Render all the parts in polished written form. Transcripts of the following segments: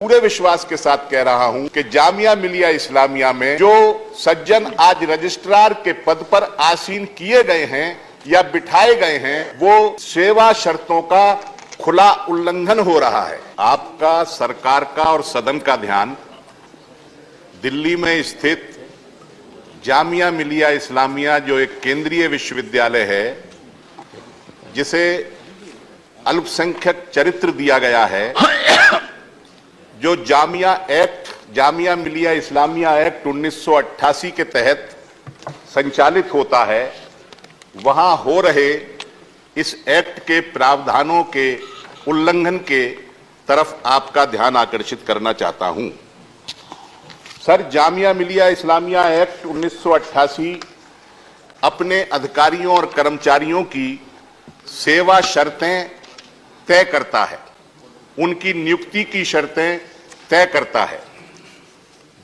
पूरे विश्वास के साथ कह रहा हूं कि जामिया मिलिया इस्लामिया में जो सज्जन आज रजिस्ट्रार के पद पर आसीन किए गए हैं या बिठाए गए हैं, वो सेवा शर्तों का खुला उल्लंघन हो रहा है। आपका, सरकार का और सदन का ध्यान दिल्ली में स्थित जामिया मिलिया इस्लामिया जो एक केंद्रीय विश्वविद्यालय है, जिसे अल्पसंख्यक चरित्र दिया गया है, जो जामिया मिलिया इस्लामिया एक्ट 1988 के तहत संचालित होता है, वहां हो रहे इस एक्ट के प्रावधानों के उल्लंघन के तरफ आपका ध्यान आकर्षित करना चाहता हूं। सर, जामिया मिलिया इस्लामिया एक्ट 1988 अपने अधिकारियों और कर्मचारियों की सेवा शर्तें तय करता है, उनकी नियुक्ति की शर्तें तय करता है।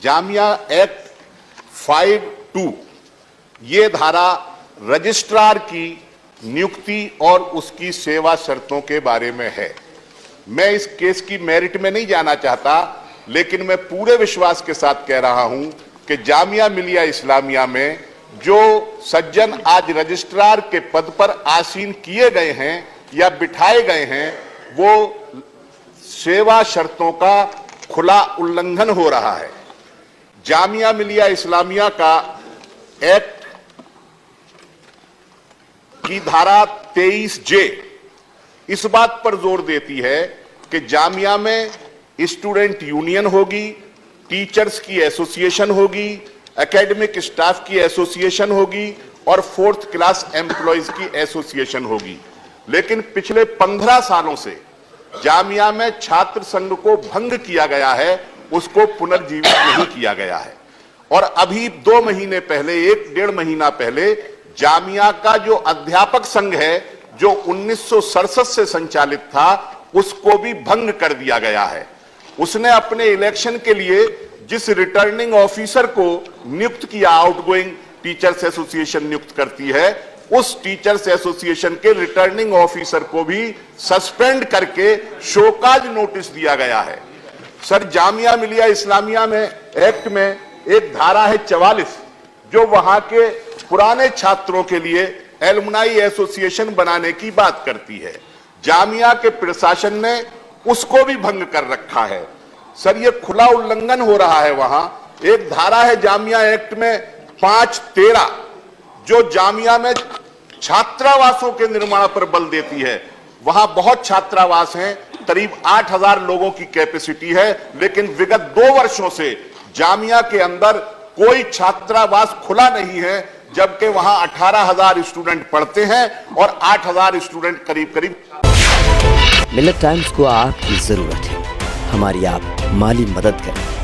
जामिया एक्ट 5(2) ये धारा रजिस्ट्रार की नियुक्ति और उसकी सेवा शर्तों के बारे में है। मैं इस केस की मेरिट में नहीं जाना चाहता, लेकिन मैं पूरे विश्वास के साथ कह रहा हूं कि जामिया मिलिया इस्लामिया में जो सज्जन आज रजिस्ट्रार के पद पर आसीन किए गए हैं या बिठाए गए हैं, वो सेवा शर्तों का खुला उल्लंघन हो रहा है। जामिया मिलिया इस्लामिया का एक्ट की धारा 23(j) इस बात पर जोर देती है कि जामिया में स्टूडेंट यूनियन होगी, टीचर्स की एसोसिएशन होगी, एकेडमिक स्टाफ की एसोसिएशन होगी और 4th क्लास एम्प्लॉयज की एसोसिएशन होगी। लेकिन पिछले 15 सालों से जामिया में छात्र संघ को भंग किया गया है, उसको पुनर्जीवित नहीं किया गया है। और अभी 2 महीने पहले, 1-1.5 महीना पहले, जामिया का जो अध्यापक संघ है, जो 1967 से संचालित था, उसको भी भंग कर दिया गया है। उसने अपने इलेक्शन के लिए जिस रिटर्निंग ऑफिसर को नियुक्त किया, आउटगोइंग टीचर्स एसोसिएशन नियुक्त करती है, उस टीचर्स एसोसिएशन के रिटर्निंग ऑफिसर को भी सस्पेंड करके शोकाज नोटिस दिया गया है। सर, जामिया मिलिया इस्लामिया में एक्ट में एक धारा है 44, जो वहां के पुराने छात्रों के लिए एलुमनाई एसोसिएशन बनाने की बात करती है। जामिया के प्रशासन ने उसको भी भंग कर रखा है। सर, ये खुला उल्लंघन हो रहा है। वहां एक धारा है जामिया एक्ट में 5(13) जो जामिया में छात्रावासों के निर्माण पर बल देती है। वहां बहुत छात्रावास हैं, करीब 8000 लोगों की कैपेसिटी है, लेकिन विगत 2 वर्षों से जामिया के अंदर कोई छात्रावास खुला नहीं है, जबकि वहां 18000 स्टूडेंट पढ़ते हैं और 8000 स्टूडेंट करीब मिल्लत टाइम्स को आपकी जरूरत है, हमारी आप माली मदद करें।